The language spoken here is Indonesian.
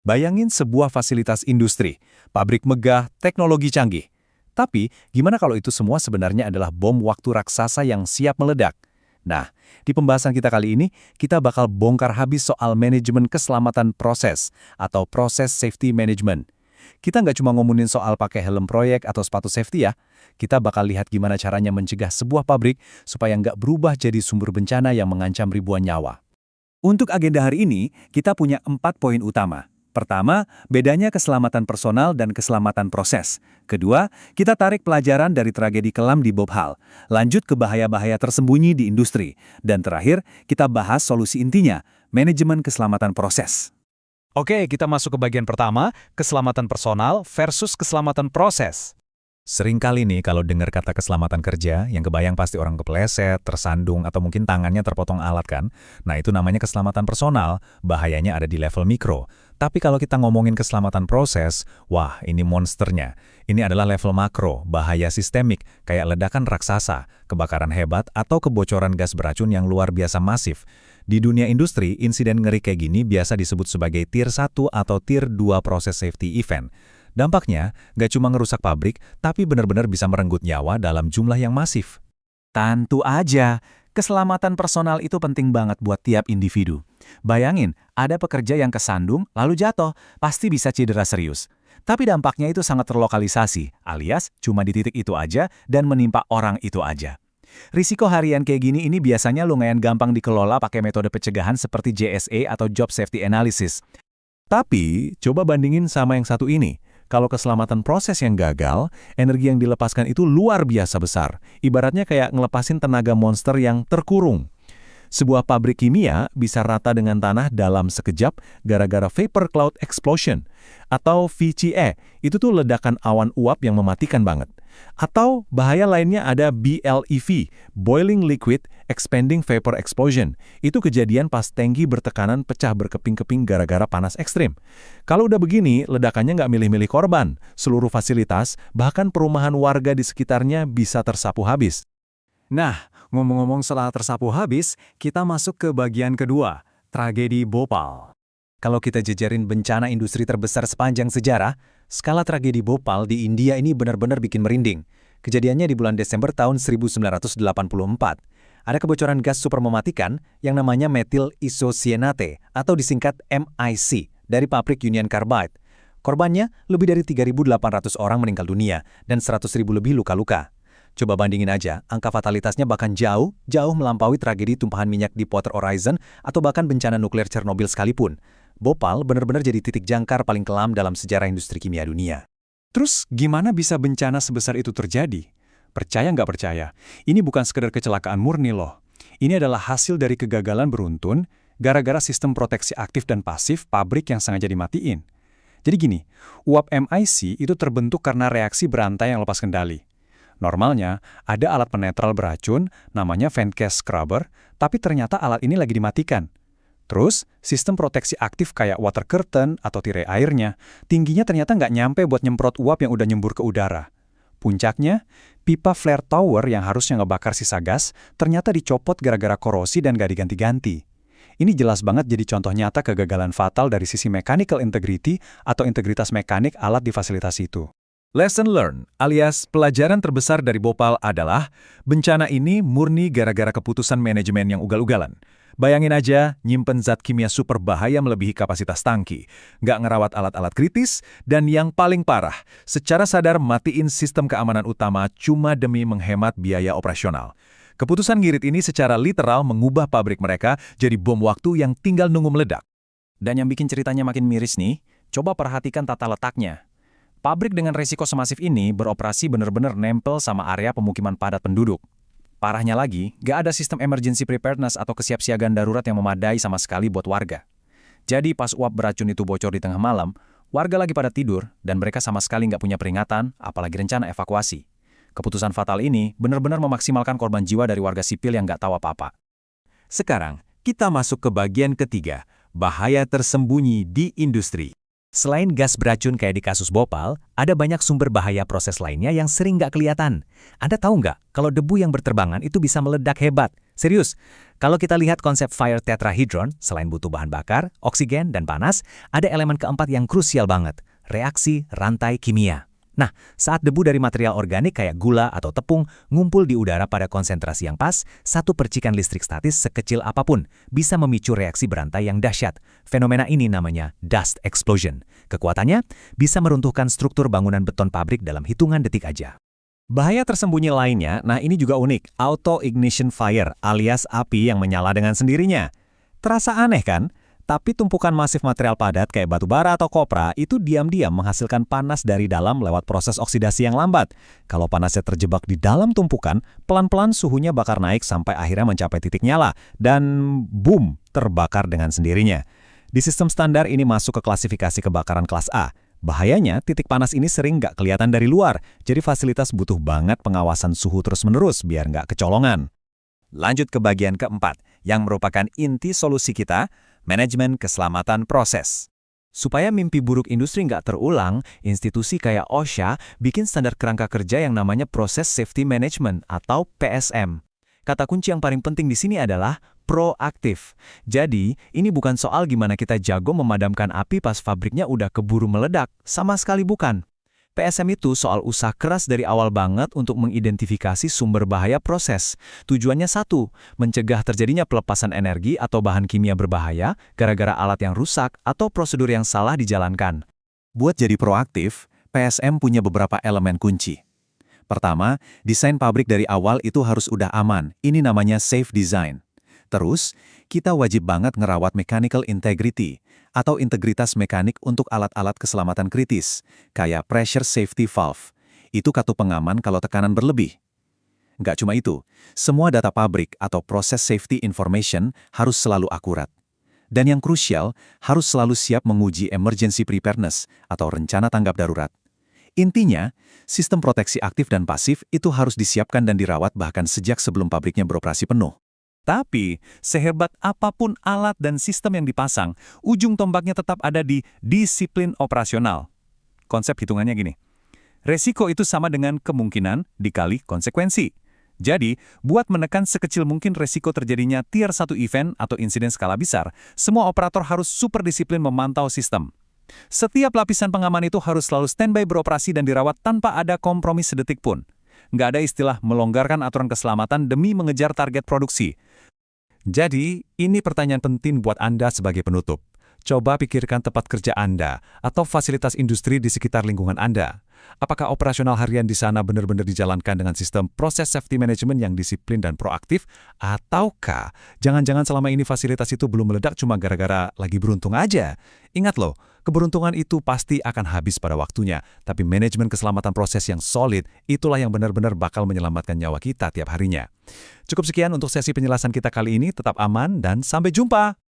Bayangin sebuah fasilitas industri, pabrik megah, teknologi canggih. Tapi, gimana kalau itu semua sebenarnya adalah bom waktu raksasa yang siap meledak? Nah, di pembahasan kita kali ini, kita bakal bongkar habis soal manajemen keselamatan proses atau proses safety management. Kita nggak cuma ngomongin soal pakai helm proyek atau sepatu safety ya, kita bakal lihat gimana caranya mencegah sebuah pabrik supaya nggak berubah jadi sumber bencana yang mengancam ribuan nyawa. Untuk agenda hari ini, kita punya 4 poin utama. Pertama, bedanya keselamatan personal dan keselamatan proses. Kedua, kita tarik pelajaran dari tragedi kelam di Bhopal. Lanjut ke bahaya-bahaya tersembunyi di industri. Dan terakhir, kita bahas solusi intinya, manajemen keselamatan proses. Oke, kita masuk ke bagian pertama, keselamatan personal versus keselamatan proses. Seringkali nih kalau dengar kata keselamatan kerja, yang kebayang pasti orang kepleset, tersandung, atau mungkin tangannya terpotong alat kan? Nah itu namanya keselamatan personal, bahayanya ada di level mikro. Tapi kalau kita ngomongin keselamatan proses, wah ini monsternya. Ini adalah level makro, bahaya sistemik, kayak ledakan raksasa, kebakaran hebat, atau kebocoran gas beracun yang luar biasa masif. Di dunia industri, insiden ngeri kayak gini biasa disebut sebagai Tier 1 atau Tier 2 proses safety event. Dampaknya, nggak cuma ngerusak pabrik, tapi benar-benar bisa merenggut nyawa dalam jumlah yang masif. Tentu aja, keselamatan personal itu penting banget buat tiap individu. Bayangin, ada pekerja yang kesandung, lalu jatuh, pasti bisa cedera serius. Tapi dampaknya itu sangat terlokalisasi, alias cuma di titik itu aja dan menimpa orang itu aja. Risiko harian kayak gini ini biasanya lumayan gampang dikelola pakai metode pencegahan seperti JSA atau Job Safety Analysis. Tapi, coba bandingin sama yang satu ini. Kalau keselamatan proses yang gagal, energi yang dilepaskan itu luar biasa besar. Ibaratnya kayak ngelepasin tenaga monster yang terkurung. Sebuah pabrik kimia bisa rata dengan tanah dalam sekejap gara-gara vapor cloud explosion. Atau VCE, itu tuh ledakan awan uap yang mematikan banget. Atau bahaya lainnya ada BLEV, Boiling Liquid Expanding Vapor Explosion. Itu kejadian pas tangki bertekanan pecah berkeping-keping gara-gara panas ekstrim. Kalau udah begini, ledakannya nggak milih-milih korban. Seluruh fasilitas, bahkan perumahan warga di sekitarnya bisa tersapu habis. Nah, ngomong-ngomong soal tersapu habis, kita masuk ke bagian kedua, tragedi Bhopal. Kalau kita jejerin bencana industri terbesar sepanjang sejarah, skala tragedi Bhopal di India ini benar-benar bikin merinding. Kejadiannya di bulan Desember tahun 1984. Ada kebocoran gas super mematikan yang namanya metil isocyanate atau disingkat MIC dari pabrik Union Carbide. Korbannya lebih dari 3.800 orang meninggal dunia dan 100.000 lebih luka-luka. Coba bandingin aja, angka fatalitasnya bahkan jauh melampaui tragedi tumpahan minyak di Deepwater Horizon atau bahkan bencana nuklir Chernobyl sekalipun. Bhopal benar-benar jadi titik jangkar paling kelam dalam sejarah industri kimia dunia. Terus gimana bisa bencana sebesar itu terjadi? Percaya nggak percaya, ini bukan sekedar kecelakaan murni loh. Ini adalah hasil dari kegagalan beruntun gara-gara sistem proteksi aktif dan pasif pabrik yang sengaja dimatiin. Jadi gini, uap MIC itu terbentuk karena reaksi berantai yang lepas kendali. Normalnya, ada alat penetral beracun, namanya vent gas scrubber, tapi ternyata alat ini lagi dimatikan. Terus, sistem proteksi aktif kayak water curtain atau tirai airnya, tingginya ternyata nggak nyampe buat nyemprot uap yang udah nyembur ke udara. Puncaknya, pipa flare tower yang harusnya ngebakar sisa gas, ternyata dicopot gara-gara korosi dan nggak diganti-ganti. Ini jelas banget jadi contoh nyata kegagalan fatal dari sisi mechanical integrity atau integritas mekanik alat di fasilitas itu. Lesson learned, alias pelajaran terbesar dari Bhopal adalah bencana ini murni gara-gara keputusan manajemen yang ugal-ugalan. Bayangin aja, nyimpen zat kimia super bahaya melebihi kapasitas tangki, nggak ngerawat alat-alat kritis, dan yang paling parah, secara sadar matiin sistem keamanan utama cuma demi menghemat biaya operasional. Keputusan ngirit ini secara literal mengubah pabrik mereka jadi bom waktu yang tinggal nunggu meledak. Dan yang bikin ceritanya makin miris nih, coba perhatikan tata letaknya. Pabrik dengan resiko semasif ini beroperasi benar-benar nempel sama area pemukiman padat penduduk. Parahnya lagi, gak ada sistem emergency preparedness atau kesiapsiagaan darurat yang memadai sama sekali buat warga. Jadi pas uap beracun itu bocor di tengah malam, warga lagi pada tidur dan mereka sama sekali nggak punya peringatan, apalagi rencana evakuasi. Keputusan fatal ini benar-benar memaksimalkan korban jiwa dari warga sipil yang nggak tahu apa-apa. Sekarang, kita masuk ke bagian ketiga, bahaya tersembunyi di industri. Selain gas beracun kayak di kasus Bhopal, ada banyak sumber bahaya proses lainnya yang sering nggak kelihatan. Anda tahu nggak kalau debu yang berterbangan itu bisa meledak hebat, Serius, kalau kita lihat konsep fire tetrahedron, selain butuh bahan bakar, oksigen, dan panas, ada elemen keempat yang krusial banget, reaksi rantai kimia. Nah, saat debu dari material organik kayak gula atau tepung ngumpul di udara pada konsentrasi yang pas, satu percikan listrik statis sekecil apapun bisa memicu reaksi berantai yang dahsyat. Fenomena ini namanya dust explosion. Kekuatannya bisa meruntuhkan struktur bangunan beton pabrik dalam hitungan detik aja. Bahaya tersembunyi lainnya, nah ini juga unik, auto-ignition fire alias api yang menyala dengan sendirinya. Terasa aneh kan? Tapi tumpukan masif material padat kayak batu bara atau kopra itu diam-diam menghasilkan panas dari dalam lewat proses oksidasi yang lambat. Kalau panasnya terjebak di dalam tumpukan, pelan-pelan suhunya bakar naik sampai akhirnya mencapai titik nyala, dan boom, terbakar dengan sendirinya. Di sistem standar ini masuk ke klasifikasi kebakaran kelas A. Bahayanya, titik panas ini sering nggak kelihatan dari luar, jadi fasilitas butuh banget pengawasan suhu terus-menerus biar nggak kecolongan. Lanjut ke bagian keempat, yang merupakan inti solusi kita, manajemen keselamatan proses. Supaya mimpi buruk industri nggak terulang, institusi kayak OSHA bikin standar kerangka kerja yang namanya Process Safety Management atau PSM. Kata kunci yang paling penting di sini adalah proaktif. Jadi, ini bukan soal gimana kita jago memadamkan api pas pabriknya udah keburu meledak, sama sekali bukan. PSM itu soal usaha keras dari awal banget untuk mengidentifikasi sumber bahaya proses. Tujuannya satu, mencegah terjadinya pelepasan energi atau bahan kimia berbahaya gara-gara alat yang rusak atau prosedur yang salah dijalankan. Buat jadi proaktif, PSM punya beberapa elemen kunci. Pertama, desain pabrik dari awal itu harus udah aman. Ini namanya safe design. Terus, kita wajib banget ngerawat mechanical integrity atau integritas mekanik untuk alat-alat keselamatan kritis, kayak pressure safety valve. Itu kartu pengaman kalau tekanan berlebih. Nggak cuma itu, semua data pabrik atau proses safety information harus selalu akurat. Dan yang krusial, harus selalu siap menguji emergency preparedness atau rencana tanggap darurat. Intinya, sistem proteksi aktif dan pasif itu harus disiapkan dan dirawat bahkan sejak sebelum pabriknya beroperasi penuh. Tapi, sehebat apapun alat dan sistem yang dipasang, ujung tombaknya tetap ada di disiplin operasional. Konsep hitungannya gini. Resiko itu sama dengan kemungkinan dikali konsekuensi. Jadi, buat menekan sekecil mungkin resiko terjadinya tier 1 event atau insiden skala besar, semua operator harus super disiplin memantau sistem. Setiap lapisan pengaman itu harus selalu standby beroperasi dan dirawat tanpa ada kompromi sedetik pun. Nggak ada istilah melonggarkan aturan keselamatan demi mengejar target produksi. Jadi, ini pertanyaan penting buat Anda sebagai penutup. Coba pikirkan tempat kerja Anda atau fasilitas industri di sekitar lingkungan Anda. Apakah operasional harian di sana benar-benar dijalankan dengan sistem proses safety management yang disiplin dan proaktif? Ataukah jangan-jangan selama ini fasilitas itu belum meledak cuma gara-gara lagi beruntung aja? Ingat loh, keberuntungan itu pasti akan habis pada waktunya, tapi manajemen keselamatan proses yang solid itulah yang benar-benar bakal menyelamatkan nyawa kita tiap harinya. Cukup sekian untuk sesi penjelasan kita kali ini, tetap aman dan sampai jumpa!